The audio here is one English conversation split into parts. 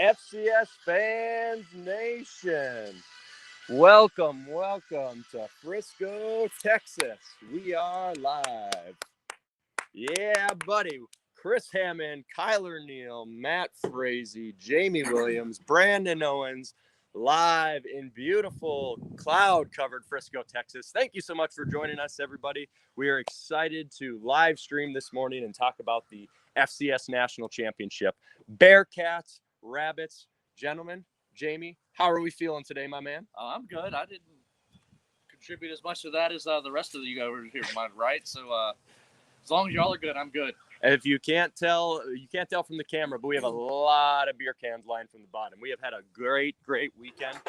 FCS Fans Nation. Welcome to Frisco, Texas. We are live. Yeah, buddy. Chris Hammond, Kyler Neal, Matt Frazee, Jamie Williams, Brandon Owens, live in beautiful cloud-covered Frisco, Texas. Thank you so much for joining us, everybody. We are excited to live stream this morning and talk about the FCS National Championship. Bearcats, Rabbits, gentlemen, Jamie, how are we feeling today, my man? I'm good. I didn't contribute as much to that as the rest of you guys over here, right? So as long as y'all are good, I'm good. If you can't tell from the camera, but we have a lot of beer cans lying from the bottom. We have had a great weekend.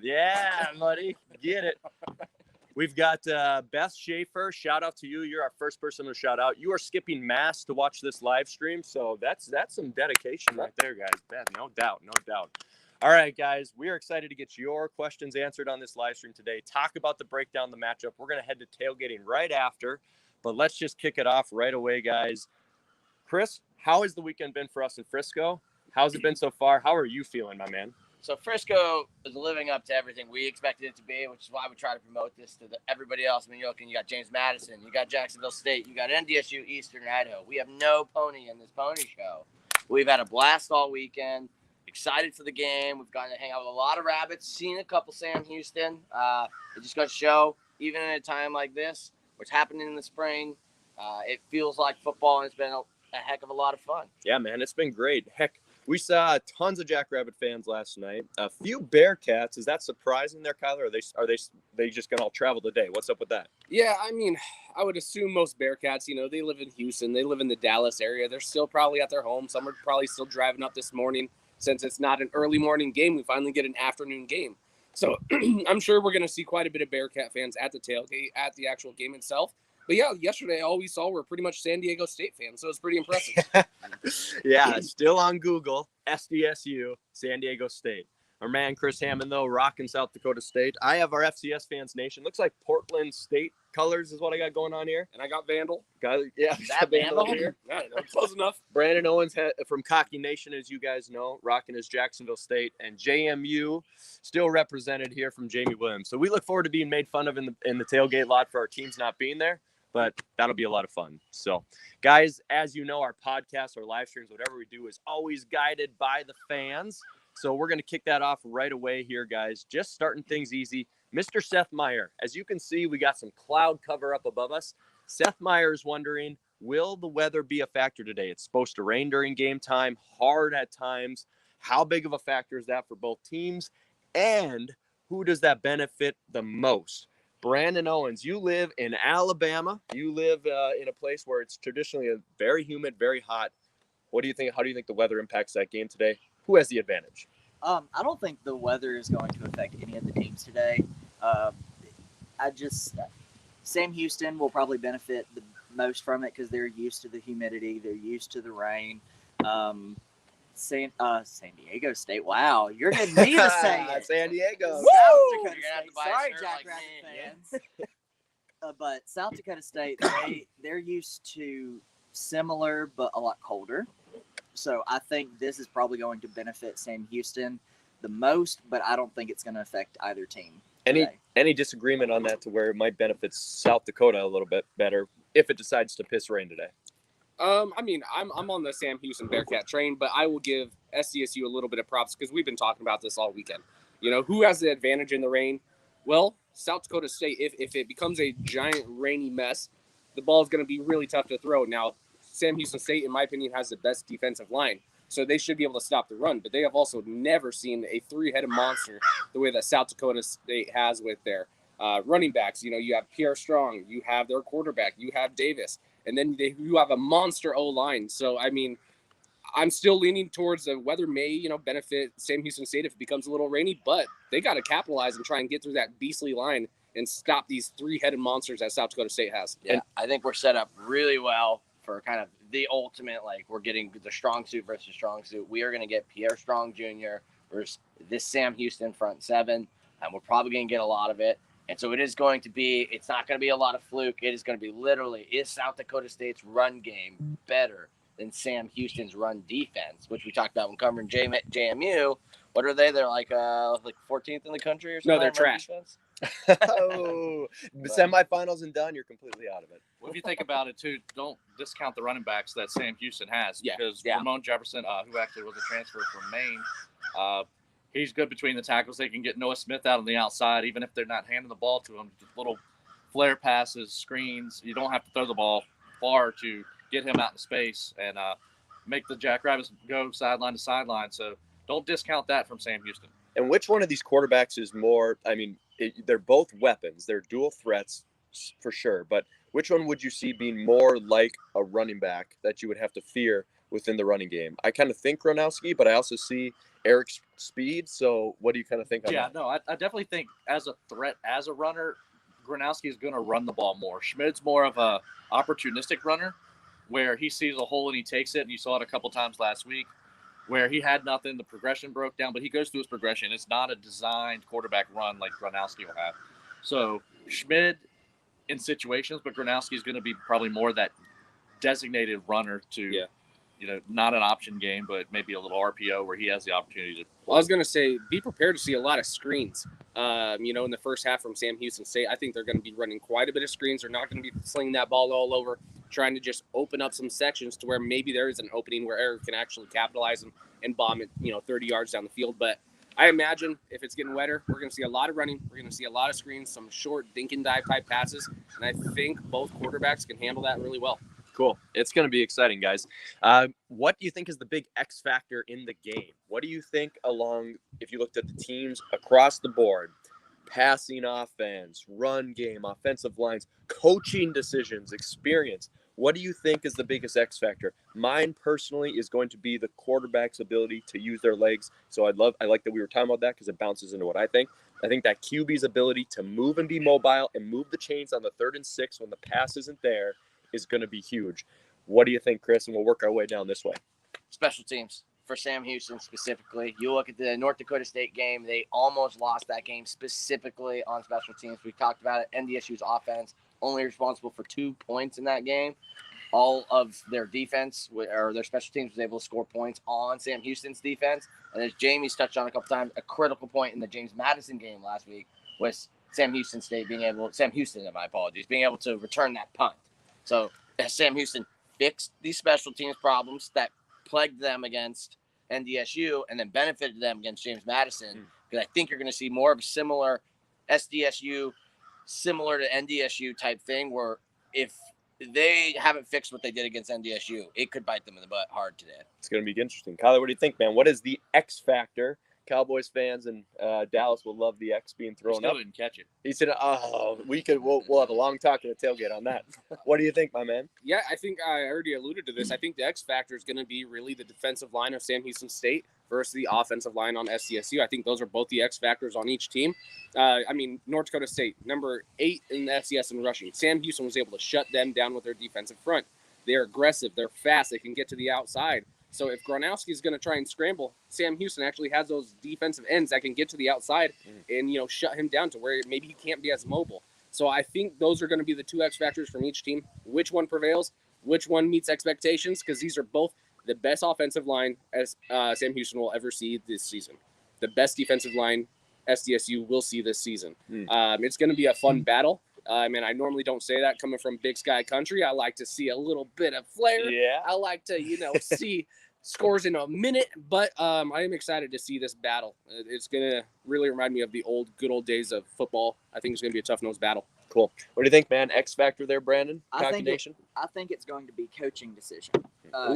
Yeah, buddy, get it. We've got Beth Schaefer. Shout out to you. You're our first person to shout out. You are skipping mass to watch this live stream, so that's some dedication right there, guys. Beth, no doubt. All right, guys, we are excited to get your questions answered on this live stream today. Talk about the breakdown, the matchup. We're going to head to tailgating right after, but let's just kick it off right away, guys. Chris, how has the weekend been for us in Frisco? How's it been so far? How are you feeling, my man? So Frisco is living up to everything we expected it to be, which is why we try to promote this to everybody else. I mean, you got James Madison, you got Jacksonville State, you got NDSU, Eastern Idaho. We have no pony in this pony show. We've had a blast all weekend. Excited for the game. We've gotten to hang out with a lot of Rabbits, seen a couple Sam Houston. It just got to show, even in a time like this, what's happening in the spring, it feels like football, and it's been a heck of a lot of fun. Yeah, man, it's been great. Heck, we saw tons of Jackrabbit fans last night. A few Bearcats. Is that surprising there, Kyler? Are they just gonna all travel today? What's up with that? Yeah, I mean, I would assume most Bearcats, they live in Houston. They live in the Dallas area. They're still probably at their home. Some are probably still driving up this morning. Since it's not an early morning game, we finally get an afternoon game. So I'm sure we're going to see quite a bit of Bearcat fans at the tailgate, at the actual game itself. But yeah, yesterday all we saw were pretty much San Diego State fans, so it's pretty impressive. Yeah, still on Google, SDSU, San Diego State. Our man Chris Hammond, though, rocking South Dakota State. I have our FCS Fans Nation. Looks like Portland State colors is what I got going on here. And I got Vandal. Is that Vandal here? Yeah, close enough. Brandon Owens from Cocky Nation, as you guys know, rocking his Jacksonville State. And JMU still represented here from Jamie Williams. So we look forward to being made fun of in the tailgate lot for our teams not being there. But that'll be a lot of fun. So, guys, as you know, our podcasts, our live streams, whatever we do is always guided by the fans. So we're going to kick that off right away here, guys. Just starting things easy. Mr. Seth Meyer, as you can see, we got some cloud cover up above us. Seth Meyer is wondering, will the weather be a factor today? It's supposed to rain during game time, hard at times. How big of a factor is that for both teams? And who does that benefit the most? Brandon Owens, you live in Alabama. You live in a place where it's traditionally very humid, very hot. What do you think? How do you think the weather impacts that game today? Who has the advantage? I don't think the weather is going to affect any of the teams today. Sam Houston will probably benefit the most from it because they're used to the humidity. They're used to the rain. San Diego State. Wow, you're getting me to say it. San Diego. Woo! Sorry, Jackrabbit fans. But South Dakota State, they're used to similar but a lot colder. So I think this is probably going to benefit Sam Houston the most, but I don't think it's going to affect either team. Any disagreement on that to where it might benefit South Dakota a little bit better if it decides to piss rain today? I mean, I'm on the Sam Houston Bearcat train, but I will give SDSU a little bit of props because we've been talking about this all weekend. Who has the advantage in the rain? Well, South Dakota State, if it becomes a giant rainy mess, the ball is going to be really tough to throw. Now, Sam Houston State, in my opinion, has the best defensive line, so they should be able to stop the run. But they have also never seen a three-headed monster the way that South Dakota State has with their running backs. You have Pierre Strong, you have their quarterback, you have Davis, and then you have a monster O-line. So, I mean, I'm still leaning towards the weather may, benefit Sam Houston State if it becomes a little rainy, but they got to capitalize and try and get through that beastly line and stop these three-headed monsters that South Dakota State has. Yeah, I think we're set up really well for kind of the ultimate, we're getting the strong suit versus strong suit. We are going to get Pierre Strong Jr. versus this Sam Houston front seven, and we're probably going to get a lot of it. And so it's not going to be a lot of fluke. It is going to be literally, is South Dakota State's run game better than Sam Houston's run defense, which we talked about when covering JMU. What are they? They're like 14th in the country or something. No, they're trash. Defense? Oh, semifinals and done, you're completely out of it. Well, if you think about it too, don't discount the running backs that Sam Houston has. Yeah. Because Yeah. Ramon Jefferson, who actually was a transfer from Maine, he's good between the tackles. They can get Noah Smith out on the outside, even if they're not handing the ball to him. Just little flare passes, screens. You don't have to throw the ball far to get him out in space and make the Jackrabbits go sideline to sideline. So don't discount that from Sam Houston. And which one of these quarterbacks is more? I mean, they're both weapons. They're dual threats for sure. But which one would you see being more like a running back that you would have to fear within the running game? I kind of think Gronowski, but I also see Eric's speed. So what do you kind of think on Yeah, that? no, I definitely think as a threat, as a runner, Gronowski is going to run the ball more. Schmidt's more of a opportunistic runner where he sees a hole and he takes it. And you saw it a couple times last week where he had nothing. The progression broke down, but he goes through his progression. It's not a designed quarterback run like Gronowski will have. So Schmidt in situations, but Gronowski is going to be probably more that designated runner to, not an option game, but maybe a little RPO where he has the opportunity to. Well, I was going to say, be prepared to see a lot of screens. In the first half from Sam Houston State, I think they're going to be running quite a bit of screens. They're not going to be slinging that ball all over, trying to just open up some sections to where maybe there is an opening where Eric can actually capitalize and bomb it, 30 yards down the field. But I imagine if it's getting wetter, we're going to see a lot of running. We're going to see a lot of screens, some short dink and dive type passes. And I think both quarterbacks can handle that really well. Cool. It's going to be exciting, guys. What do you think is the big X factor in the game? What do you think if you looked at the teams across the board, passing offense, run game, offensive lines, coaching decisions, experience, what do you think is the biggest X factor? Mine personally is going to be the quarterback's ability to use their legs. So I like that we were talking about that because it bounces into what I think. I think that QB's ability to move and be mobile and move the chains on the 3rd and 6 when the pass isn't there is going to be huge. What do you think, Chris? And we'll work our way down this way. Special teams for Sam Houston specifically. You look at the North Dakota State game, they almost lost that game specifically on special teams. We talked about it. NDSU's offense only responsible for 2 points in that game. All of their defense or their special teams was able to score points on Sam Houston's defense. And as Jamie's touched on a couple times, a critical point in the James Madison game last week was Sam Houston, being able to return that punt. So Sam Houston fixed these special teams problems that plagued them against NDSU and then benefited them against James Madison. Because I think you're going to see more of a similar SDSU, similar to NDSU type thing where if they haven't fixed what they did against NDSU, it could bite them in the butt hard today. It's going to be interesting. Kyler, what do you think, man? What is the X factor? Cowboys fans and Dallas will love the X being thrown up. Didn't catch it. He said, we'll have a long talk at the tailgate on that. What do you think, my man? Yeah, I think I already alluded to this. I think the X factor is going to be really the defensive line of Sam Houston State versus the offensive line on SDSU. I think those are both the X factors on each team. North Dakota State, number 8 in the FCS in rushing. Sam Houston was able to shut them down with their defensive front. They're aggressive. They're fast. They can get to the outside. So if Gronowski is going to try and scramble, Sam Houston actually has those defensive ends that can get to the outside and, shut him down to where maybe he can't be as mobile. So I think those are going to be the 2 X factors from each team. Which one prevails, which one meets expectations, because these are both the best offensive line as Sam Houston will ever see this season. The best defensive line SDSU will see this season. It's going to be a fun battle. I normally don't say that coming from Big Sky country. I like to see a little bit of flair. Yeah. I like to, see scores in a minute, but I am excited to see this battle. It's going to really remind me of the good old days of football. I think it's going to be a tough-nosed battle. Cool. What do you think, man? X factor there, Brandon? I think it's going to be coaching decision.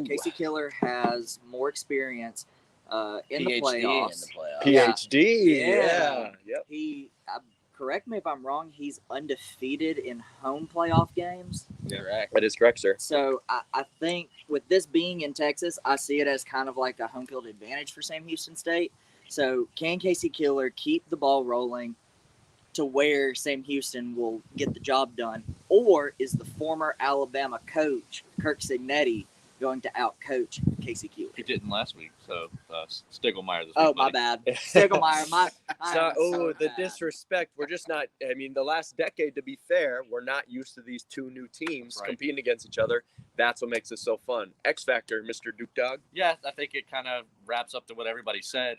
Casey Killer has more experience in the playoffs. PhD. Yeah. Yep. Correct me if I'm wrong, he's undefeated in home playoff games. Correct. That is correct, sir. So I think with this being in Texas, I see it as kind of like a home field advantage for Sam Houston State. So can Casey Killer keep the ball rolling to where Sam Houston will get the job done? Or is the former Alabama coach, Kirk Cignetti, going to outcoach Casey Keeler. He didn't last week, so Stiglmeyer this week. Oh, my buddy. bad. Stiglmeyer, The disrespect. We're just not. I mean, the last decade, to be fair, we're not used to these two new teams Right. competing against each other. That's what makes it so fun. X Factor, Mr. Duke Dog. Yeah, I think it kind of wraps up to what everybody said.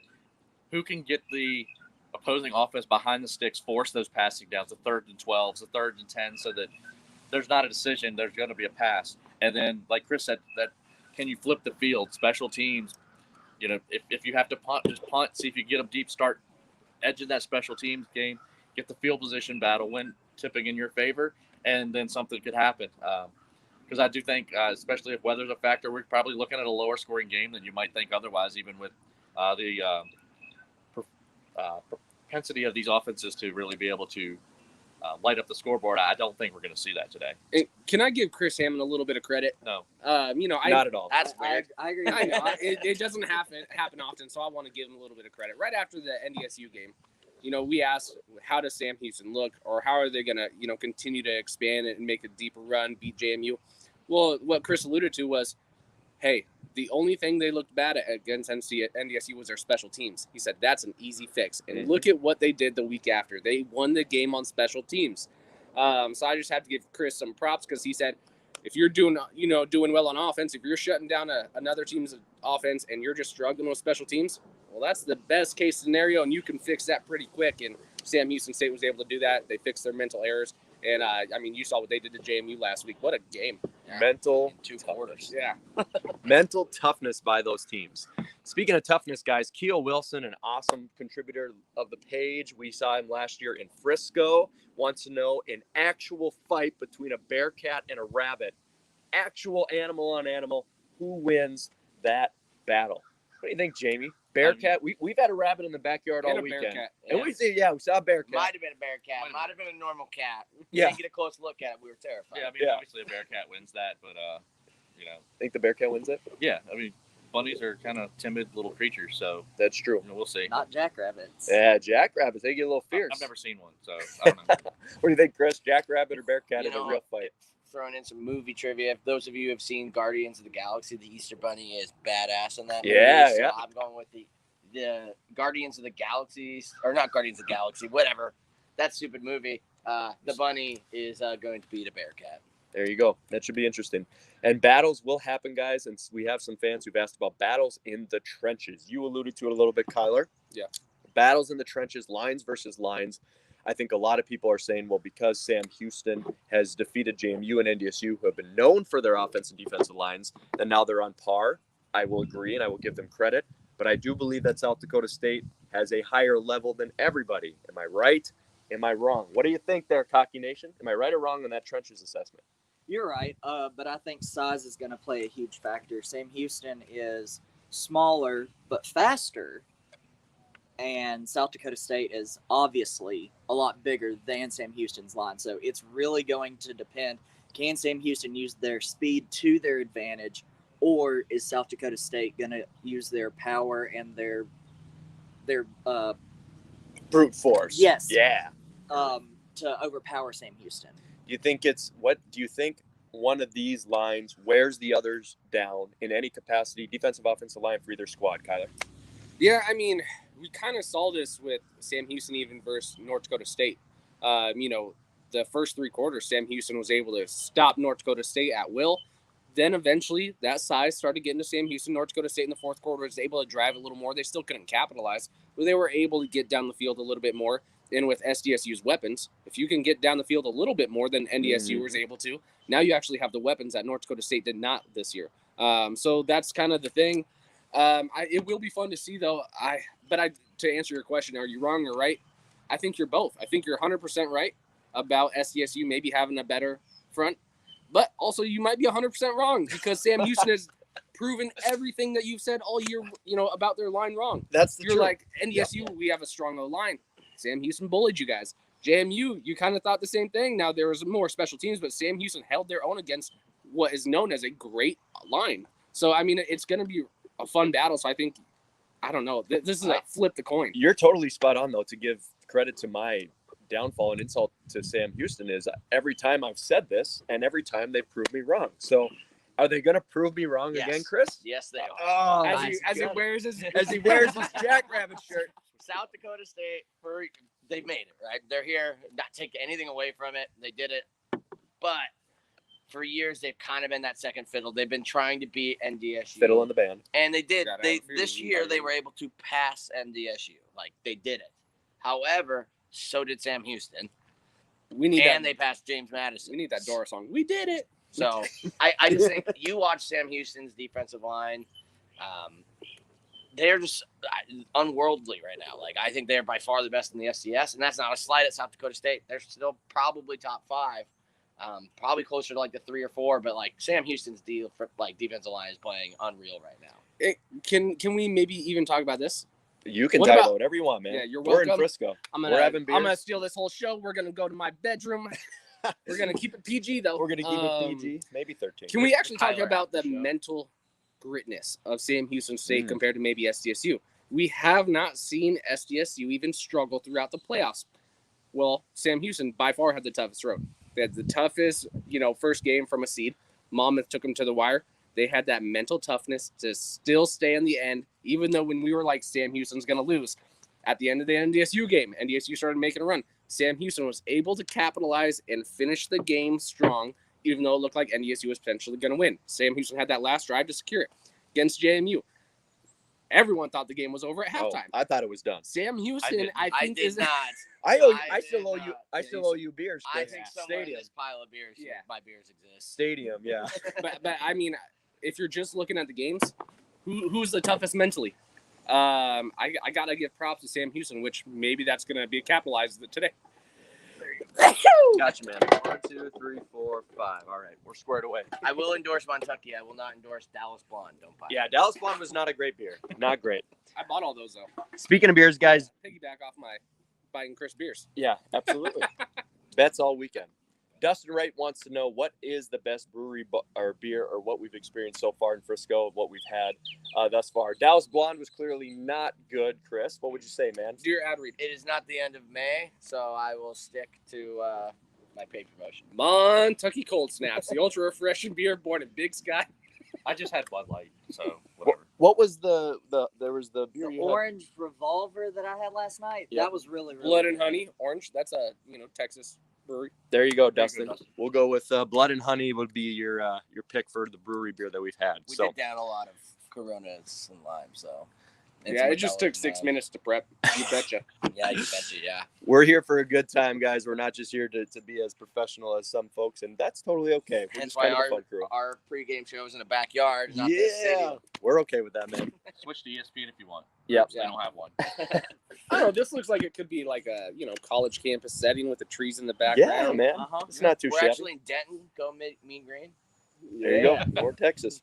Who can get the opposing offense behind the sticks, force those passing downs, the 3rd and 12s, the 3rd and 10, so that there's not a decision, there's going to be a pass. And then, like Chris said, that can you flip the field, special teams? You know, if you have to punt, just punt, see if you get them deep, start edging that special teams game, get the field position battle, win tipping in your favor, and then something could happen. Because I do think, especially if weather's a factor, we're probably looking at a lower scoring game than you might think otherwise, even with the propensity of these offenses to really be able to light up the scoreboard. I don't think we're going to see that today. And can I give Chris Hammond a little bit of credit? No. Not at all. That's weird. I agree. I know it doesn't happen often, so I want to give him a little bit of credit. Right after the NDSU game, we asked, how does Sam Houston look, or how are they going to, continue to expand and make a deeper run, beat JMU? Well, what Chris alluded to was, hey, the only thing they looked bad at against NDSU was their special teams. He said, that's an easy fix. And look at what they did the week after. They won the game on special teams. So I just have to give Chris some props because he said, if you're doing well on offense, if you're shutting down another team's offense and you're just struggling with special teams, well, that's the best case scenario, and you can fix that pretty quick. And Sam Houston State was able to do that. They fixed their mental errors. And, you saw what they did to JMU last week. What a game. Yeah. Mental In 2 quarters. Yeah. mental toughness by those teams. Speaking of toughness, guys, Keel Wilson, an awesome contributor of the page. We saw him last year in Frisco. Wants to know an actual fight between a bearcat and a rabbit. Actual animal on animal. Who wins that battle? What do you think, Jamie? Bearcat? We've had a rabbit in the backyard all And a weekend. bearcat. And we saw a bearcat. Might have been a bearcat. Might have been a normal cat. Yeah. Didn't get a close look at it. We were terrified. Yeah, I mean, Yeah. obviously a bearcat wins that, but, Think the bearcat wins it? yeah, I mean, bunnies are kind of timid little creatures, so That's true. we'll see. Not jackrabbits. Yeah, jackrabbits, they get a little fierce. I've never seen one, so I don't know. What do you think, Chris? Jackrabbit or bearcat You in a know, real fight? Throwing in some movie trivia. If those of you have seen Guardians of the Galaxy, the Easter Bunny is badass in that Yeah, movie. So yeah. I'm going with the Guardians of the Galaxies, or not Guardians of the Galaxy, whatever. That stupid movie. The bunny is going to beat a bearcat. There you go. That should be interesting. And battles will happen, guys. And we have some fans who've asked about battles in the trenches. You alluded to it a little bit, Kyler. Yeah. Battles in the trenches, lines versus lines. I think a lot of people are saying, well, because Sam Houston has defeated JMU and NDSU, who have been known for their offensive and defensive lines, and now they're on par. I will agree, and I will give them credit. But I do believe that South Dakota State has a higher level than everybody. Am I right? Am I wrong? What do you think there, Cocky Nation? Am I right or wrong on that trenches assessment? You're right, but I think size is going to play a huge factor. Sam Houston is smaller but faster, and South Dakota State is obviously a lot bigger than Sam Houston's line. So it's really going to depend. Can Sam Houston use their speed to their advantage, or is South Dakota State going to use their power and their Brute force. Yes. Yeah. to overpower Sam Houston? Do you think one of these lines wears the others down in any capacity, defensive, offensive line for either squad, Kyler? Yeah, I mean, we kind of saw this with Sam Houston even versus North Dakota State. The first 3 quarters, Sam Houston was able to stop North Dakota State at will. Then eventually that size started getting to Sam Houston. North Dakota State in the 4th quarter was able to drive a little more. They still couldn't capitalize, but they were able to get down the field a little bit more. And with SDSU's weapons, if you can get down the field a little bit more than NDSU was able to, now you actually have the weapons that North Dakota State did not this year. So that's kind of the thing. It will be fun to see, though. To answer your question, are you wrong or right? I think you're both. I think you're 100% right about SDSU maybe having a better front, but also you might be 100% wrong because Sam Houston has proven everything that you've said all year, about their line wrong. That's the You're truth. like, NDSU, we have a strong O-line. Sam Houston bullied you guys. JMU, you kind of thought the same thing. Now, there was more special teams, but Sam Houston held their own against what is known as a great line. So, I mean, it's going to be a fun battle. So, I don't know. This is like flip the coin. You're totally spot on, though. To give credit to my downfall and insult to Sam Houston is every time I've said this and every time they've proved me wrong. So Are they going to prove me wrong Yes. again, Chris? Yes, they are. Oh, As he wears his Jackrabbit shirt. South Dakota State, they made it, right? They're here, not taking anything away from it. They did it. But for years, they've kind of been that second fiddle. They've been trying to beat NDSU. Fiddle in the band. And they did. Yeah, This year, they were able to pass NDSU. Like, they did it. However, so did Sam Houston. They passed James Madison. We need that Dora song. We did it. So I just think you watch Sam Houston's defensive line. They're just unworldly right now. Like, I think they're by far the best in the FCS, and that's not a slight at South Dakota State. They're still probably top 5, probably closer to like the 3 or 4. But like Sam Houston's defensive line is playing unreal right now. Can we maybe even talk about this? You can What talk about- about whatever you want, man. Yeah, you're We're in welcome. Frisco. I'm We're having beers. gonna steal this whole show. We're gonna go to my bedroom. We're gonna keep it PG though. We're going to keep it PG, maybe 13. Can we actually talk Tyler about the Allen show. mental gritness of Sam Houston State compared to maybe SDSU? We have not seen SDSU even struggle throughout the playoffs. Well, Sam Houston by far had the toughest road. They had the toughest, first game from a seed. Monmouth took them to the wire. They had that mental toughness to still stay in the end, even though when we were like, Sam Houston's going to lose. At the end of the NDSU game, NDSU started making a run. Sam Houston was able to capitalize and finish the game strong, even though it looked like NDSU was potentially going to win. Sam Houston had that last drive to secure it against JMU. Everyone thought the game was over at halftime. I thought it was done. Sam Houston, I think, did is not. I I still did owe you. not. I still owe you beers. I Chris. think somewhere in Stadium. this pile of beers, Yeah. my beers exist. Stadium, yeah. but I mean, if you're just looking at the games, who's the toughest mentally? I gotta give props to Sam Houston, which maybe that's gonna be capitalized today. Gotcha, man. 1, 2, 3, 4, 5. All right, we're squared away. I will endorse Montucky. I will not endorse Dallas Blonde. Don't buy it. Yeah, Dallas Blonde was not a great beer. Not great. I bought all those though. Speaking of beers, guys. Piggyback off my buying Chris beers. Yeah, absolutely. Bets all weekend. Dustin Wright wants to know what is the best brewery or beer or what we've experienced so far in Frisco, what we've had thus far. Dallas Blonde was clearly not good, Chris. What would you say, man? Dear ad read. It is not the end of May, so I will stick to my paid promotion. Montucky Cold Snaps, the ultra refreshing beer born in Big Sky. I just had Bud Light, so whatever. What was the there was the beer The you had? orange revolver that I had last night, Yeah. that was really, really Blood and good. Honey, orange. That's a Texas brewery. There you go, Very good, Dustin. Dustin. We'll go with Blood and Honey would be your pick for the brewery beer that we've had. We So did down a lot of Coronas and lime, so. and Yeah, some it just took Modelo's 6 lime. minutes to prep. You betcha. Yeah, you betcha, yeah. we're here for a good time, guys. We're not just here to be as professional as some folks, and that's totally okay. We're Hence just why kind of a fun crew. our pregame show is in the backyard, not this stadium. We're okay with that, man. Switch to ESPN if you want. Yep. They don't have one. I don't know. This looks like it could be like a college campus setting with the trees in the Yeah, background. man. It's not too We're shabby. actually in Denton. Go Mean Green. There you go. More Texas.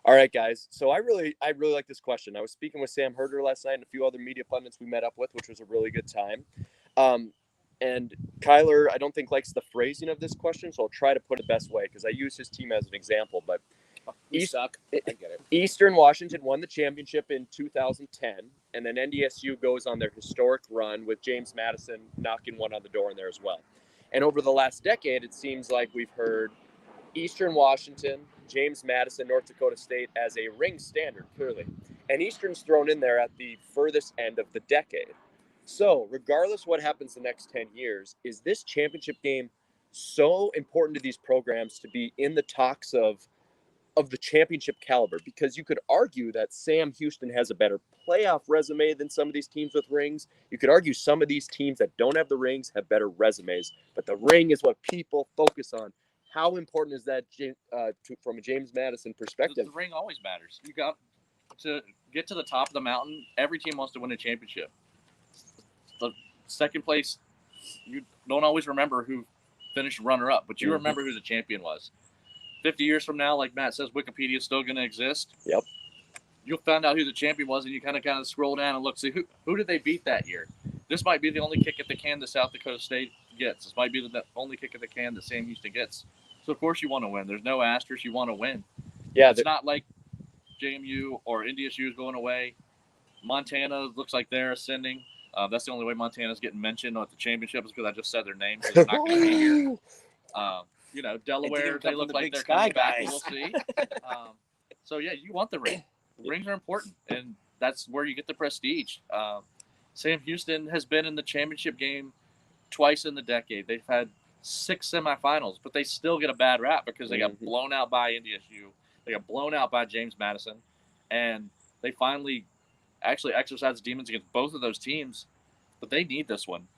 All right, guys. So I really like this question. I was speaking with Sam Herder last night and a few other media pundits we met up with, which was a really good time. And Kyler, I don't think likes the phrasing of this question, so I'll try to put it best way because I use his team as an example. But We suck. I get it. Eastern Washington won the championship in 2010, and then NDSU goes on their historic run with James Madison knocking one on the door in there as well. And over the last decade, it seems like we've heard Eastern Washington, James Madison, North Dakota State as a ring standard, clearly. And Eastern's thrown in there at the furthest end of the decade. So regardless what happens the next 10 years, is this championship game so important to these programs to be in the talks of the championship caliber? Because you could argue that Sam Houston has a better playoff resume than some of these teams with rings. You could argue some of these teams that don't have the rings have better resumes, but the ring is what people focus on. How important is that from a James Madison perspective? The ring always matters. You got to get to the top of the mountain. Every team wants to win a championship. The second place, you don't always remember who finished runner-up, but you remember who the champion was. 50 years from now, like Matt says, Wikipedia is still going to exist. Yep. You'll find out who the champion was, and you kind of scroll down and look, see who did they beat that year. This might be the only kick at the can that South Dakota State gets. This might be the only kick at the can that Sam Houston gets. So, of course, you want to win. There's no asterisk. You want to win. Yeah, It's not like JMU or NDSU is going away. Montana looks like they're ascending. That's the only way Montana's getting mentioned at the championship is because I just said their name. So they're not going to be here. Delaware, they come look from the like Big they're Sky coming back. guys. We'll see. So yeah, you want the ring. Rings are important, and that's where you get the prestige. Sam Houston has been in the championship game twice in the decade. They've had 6 semifinals, but they still get a bad rap because they got blown out by NDSU. They got blown out by James Madison, and they finally actually exercised demons against both of those teams. But they need this one.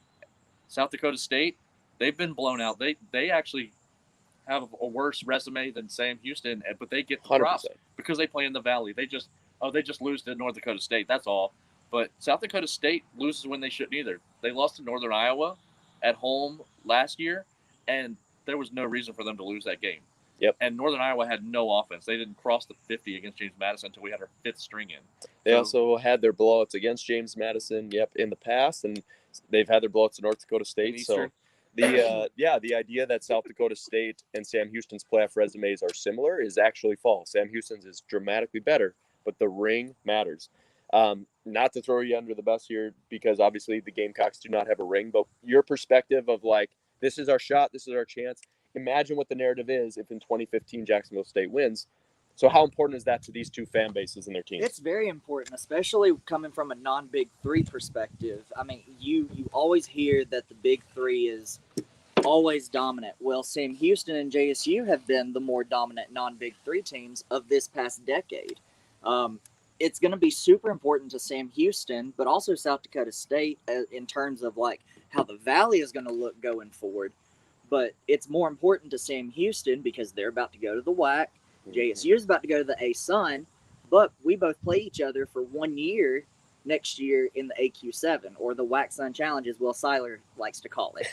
South Dakota State, they've been blown out. They actually have a worse resume than Sam Houston, but they get the props 100%. because they play in the Valley. They just lose to North Dakota State. That's all. But South Dakota State loses when they shouldn't either. They lost to Northern Iowa at home last year, and there was no reason for them to lose that game. Yep. And Northern Iowa had no offense. They didn't cross the 50 against James Madison until we had our 5th string in. They also had their blowouts against James Madison, in the past, and they've had their blowouts at North Dakota State. So the idea that South Dakota State and Sam Houston's playoff resumes are similar is actually false. Sam Houston's is dramatically better, but the ring matters. Not to throw you under the bus here, because obviously the Gamecocks do not have a ring, but your perspective of like, this is our shot, this is our chance. Imagine what the narrative is if in 2015 Jacksonville State wins. So how important is that to these two fan bases and their teams? It's very important, especially coming from a non-Big Three perspective. I mean, you always hear that the Big Three is always dominant. Well, Sam Houston and JSU have been the more dominant non-Big Three teams of this past decade. It's going to be super important to Sam Houston, but also South Dakota State in terms of like how the Valley is going to look going forward. But it's more important to Sam Houston because they're about to go to the WAC. JSU is about to go to the A-Sun, but we both play each other for 1 year next year in the AQ7, or the WAC Sun Challenge, as Will Seiler likes to call it.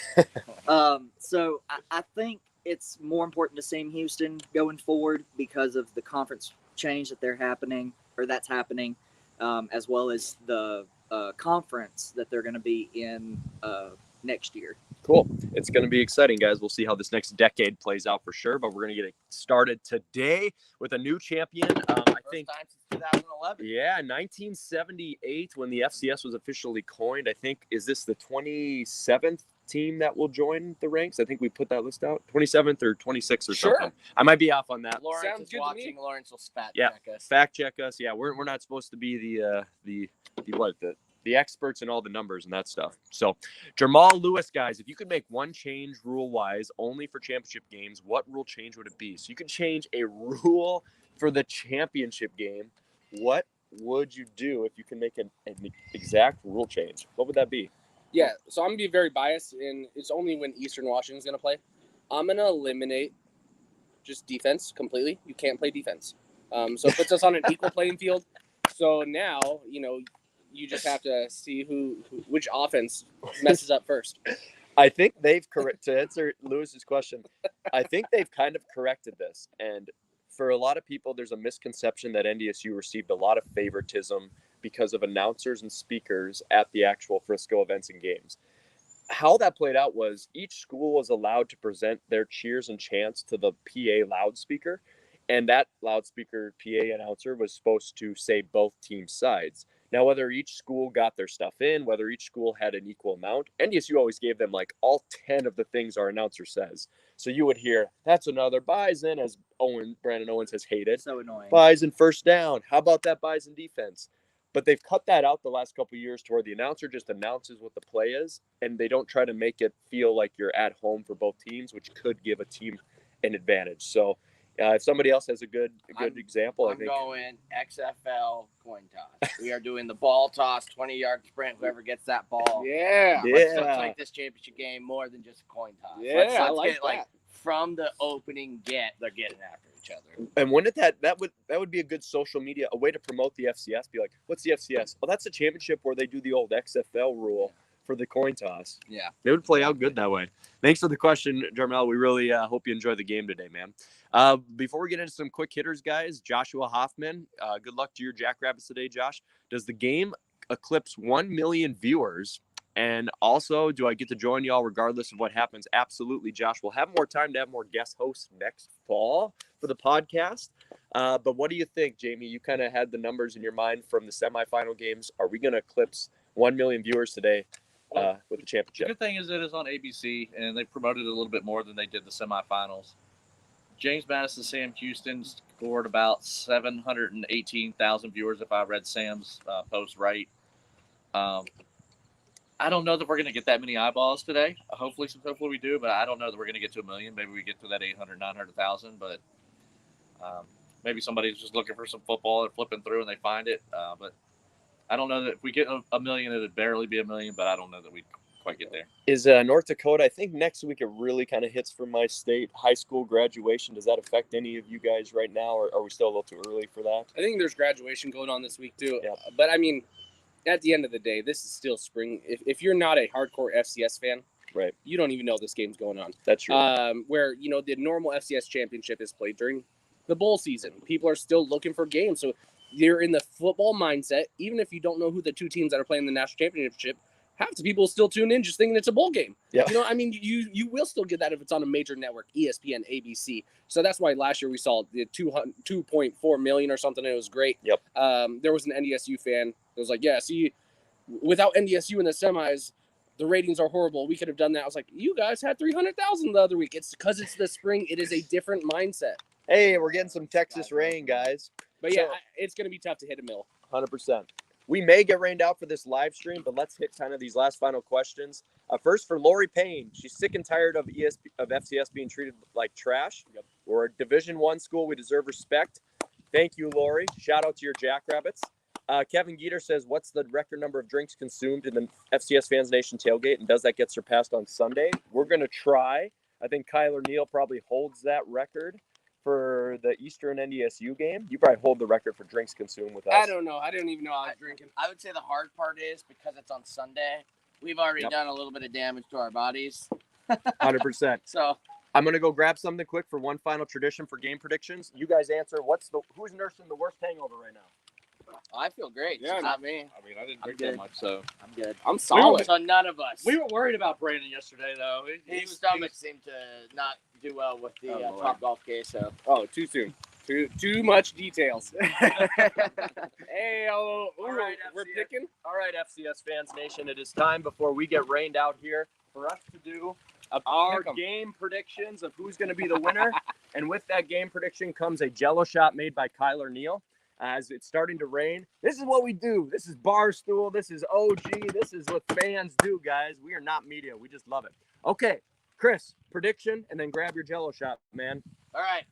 So I think it's more important to Sam Houston going forward because of the conference change that's happening, as well as the conference that they're going to be in next year. Cool. It's going to be exciting, guys. We'll see how this next decade plays out for sure, but we're going to get it started today with a new champion. I think time since 2011. Yeah, 1978 when the FCS was officially coined. I think, is this the 27th team that will join the ranks? I think we put that list out. 27th or 26th or something. I might be off on that. Lawrence Sounds is good to watching. me. Lawrence will check us. Fact check us. Yeah, we're not supposed to be the experts in all the numbers and that stuff. So, Jamal Lewis, guys, if you could make one change rule-wise only for championship games, what rule change would it be? So you could change a rule for the championship game. What would you do if you can make an exact rule change? What would that be? Yeah, so I'm going to be very biased, and it's only when Eastern Washington's going to play. I'm going to eliminate just defense completely. You can't play defense. So it puts us on an equal playing field. So now, you just have to see which offense messes up first. I think to answer Lewis's question, I think they've kind of corrected this. And for a lot of people, there's a misconception that NDSU received a lot of favoritism because of announcers and speakers at the actual Frisco events and games. How that played out was each school was allowed to present their cheers and chants to the PA loudspeaker. And that loudspeaker PA announcer was supposed to say both team sides. Now, whether each school got their stuff in, whether each school had an equal amount, NDSU always gave them like all 10 of the things our announcer says. So you would hear, that's another Bison, as Brandon Owens has hated. So annoying. Bison first down. How about that Bison defense? But they've cut that out the last couple of years to where the announcer just announces what the play is, and they don't try to make it feel like you're at home for both teams, which could give a team an advantage. So if somebody else has a good example, I think. I'm going XFL coin toss. We are doing the ball toss, 20-yard sprint. Whoever gets that ball. Yeah. Let's make this championship game more than just a coin toss. Yeah, let's I like get, that. From the opening they're getting after each other. And wouldn't that would be a good social media, a way to promote the FCS? Be like, what's the FCS? Well, that's a championship where they do the old XFL rule for the coin toss. Yeah. They would play out good that way. Thanks for the question, Jarmel. We really hope you enjoy the game today, man. Before we get into some quick hitters, guys, Joshua Hoffman, good luck to your Jackrabbits today, Josh. Does the game eclipse 1 million viewers? And also, do I get to join y'all regardless of what happens? Absolutely, Josh. We'll have more time to have more guest hosts next fall for the podcast. But what do you think, Jamie? You kind of had the numbers in your mind from the semifinal games. Are we going to eclipse 1 million viewers today? with the The championship. good thing is it is on ABC, and they promoted it a little bit more than they did the semifinals. James Madison, Sam Houston scored about 718,000 viewers, if I read Sam's post right. I don't know that we're going to get that many eyeballs today. Hopefully we do, but I don't know that we're going to get to 1 million. Maybe we get to that 800, 900,000, but maybe somebody's just looking for some football and flipping through and they find it. But I don't know that if we get 1 million, it'd barely be 1 million, but I don't know that we'd quite get there. Is North Dakota, I think next week it really kind of hits for my state, high school graduation. Does that affect any of you guys right now, or are we still a little too early for that? I think there's graduation going on this week too. Yep. But I mean, at the end of the day, this is still spring. If you're not a hardcore FCS fan, Right. you don't even know this game's going on. That's true. Where, you know, the normal FCS championship is played during the bowl season. People are still looking for games. So you're in the football mindset, even if you don't know who the two teams that are playing the national championship, half the people still tune in just thinking it's a bowl game. Yeah. You know, I mean, you will still get that if it's on a major network, ESPN, ABC. So that's why last year we saw the 2.4 million or something. And it was great. Yep. There was an NDSU fan that was like, yeah, see, without NDSU in the semis, the ratings are horrible. We could have done that. I was like, you guys had 300,000 the other week. It's because it's the spring. It is a different mindset. Hey, we're getting some Texas rain, guys. But yeah, So- it's going to be tough to hit a mill. 100%. We may get rained out for this live stream, but let's hit kind of these last final questions. First, for Lori Payne, she's sick and tired of FCS being treated like trash. Yep. We're a Division I school. We deserve respect. Thank you, Lori. Shout out to your Jackrabbits. Kevin Geeter says, what's the record number of drinks consumed in the FCS Fans Nation tailgate, and does that get surpassed on Sunday? We're going to try. I think Kyler Neal probably holds that record for the Eastern NDSU game. You probably hold the record for drinks consumed with us. I don't know. I didn't even know I was drinking. I would say the hard part is because it's on Sunday, we've already Yep. done a little bit of damage to our bodies. 100%. So I'm going to go grab something quick for one final tradition for game predictions. You guys answer. Who's nursing the worst hangover right now? I feel great. Yeah, Not me. I mean, I didn't I'm drink good. that much, so. I'm good. I'm solid. So none of us. We were worried about Brandon yesterday, though. His stomach seemed to not do well with the Oh, Lord. Top Golf case. So Oh, too soon. Too much details. Hey, all right, we're FCS. picking. All right, FCS Fans Nation, it is time before we get rained out here for us to do our pick 'em. game predictions of who's going to be the winner. And with that game prediction comes a Jello shot made by Kyler Neal. As it's starting to rain, this is what we do. This is Barstool. This is OG. This is what fans do, guys. We are not media. We just love it. Okay, Chris, prediction, and then grab your Jello shot, man. all right.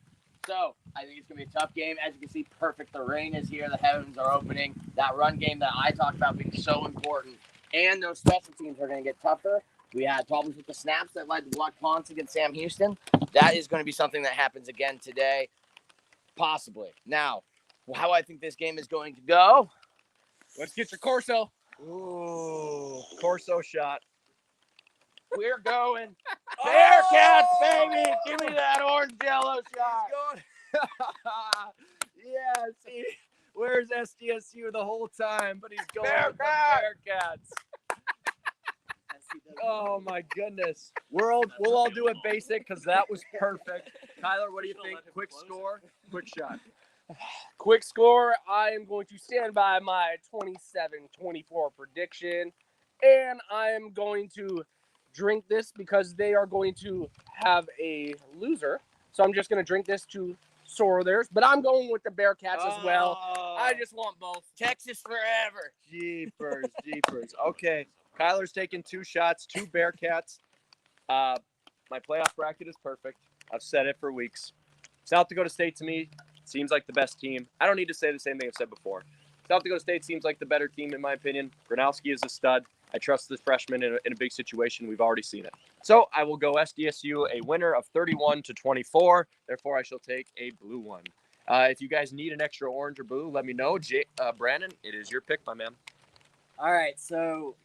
So I think it's gonna be a tough game. As you can see, perfect. The rain is here. The heavens are opening. That run game that I talked about being so important, and those special teams are gonna get tougher. We had problems with the snaps that led to blocked punts against Sam Houston. That is going to be something that happens again today, possibly. Now, how I think this game is going to go. Let's get your Corso. Ooh, Corso shot. We're going Oh! Bearcats, baby! Give me that orange Jello shot. Yeah, see, where's SDSU the whole time? But he's going with the Bearcats. Bearcats. Oh my goodness. We'll all do it basic because that was perfect. Tyler, what do you think? Quick score, quick shot. Quick score. I am going to stand by my 27-24 prediction, and I am going to drink this because they are going to have a loser. So I'm just going to drink this to soar theirs. But I'm going with the Bearcats as well. I just want both. Texas forever. Jeepers. Okay, Kyler's taking 2 shots, 2 Bearcats. My playoff bracket is perfect. I've said it for weeks. South Dakota State, to me, seems like the best team. I don't need to say the same thing I've said before. South Dakota State seems like the better team, in my opinion. Gronowski is a stud. I trust this freshman in a big situation. We've already seen it. So I will go SDSU, a winner of 31-24. Therefore, I shall take a blue one. If you guys need an extra orange or blue, let me know. Brandon, it is your pick, my man. All right, so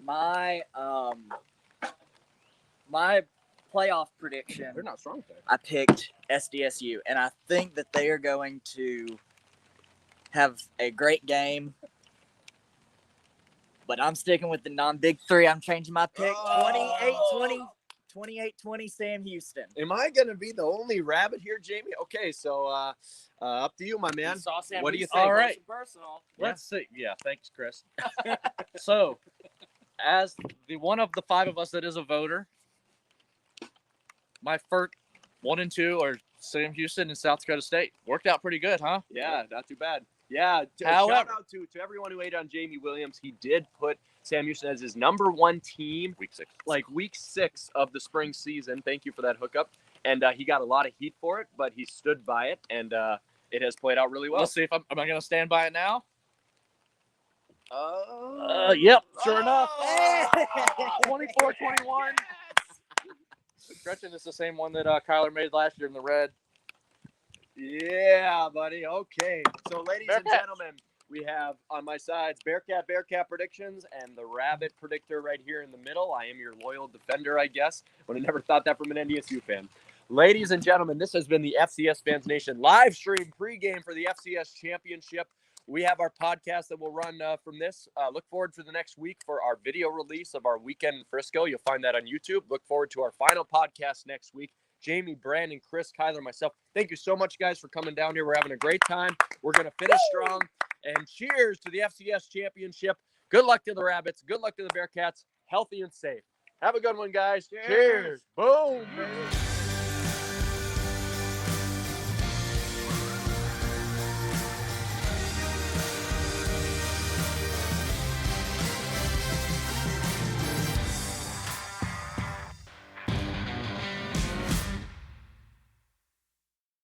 my playoff prediction, They're not strong today. I picked SDSU, and I think that they are going to have a great game. But I'm sticking with the non-big three. I'm changing my pick. 28-20 Sam Houston. Am I going to be the only rabbit here, Jamie? Okay, so up to you, my man. Saw Sam What do you Houston think? All right. personal. Let's see. Yeah, thanks, Chris. So, as the one of the 5 of us that is a voter, my first 1 and 2 are Sam Houston and South Dakota State. Worked out pretty good, huh? Yeah, not too bad. Yeah, However- shout out to everyone who ate on Jamie Williams. He did put Sam Houston as his number 1 team, Week 6. like week 6 of the spring season. Thank you for that hookup. And he got a lot of heat for it, but he stood by it, and it has played out really well. Let's see if am I going to stand by it now? Oh, Yep, sure enough. Hey! 24-21. Gretchen is the same one that Kyler made last year in the red. yeah, buddy. Okay. So, ladies and Bearcat. gentlemen, we have on my sides Bearcat predictions and the Rabbit predictor right here in the middle. I am your loyal defender, I guess. Would have never thought that from an NDSU fan. Ladies and gentlemen, this has been the FCS Fans Nation live stream pregame for the FCS Championship. We have our podcast that will run from this. Look forward to the next week for our video release of our weekend in Frisco. You'll find that on YouTube. Look forward to our final podcast next week. Jamie, Brandon, Chris, Kyler, myself, thank you so much, guys, for coming down here. We're having a great time. We're going to finish strong. And cheers to the FCS Championship. Good luck to the Rabbits. Good luck to the Bearcats. Healthy and safe. Have a good one, guys. Cheers. Boom, baby.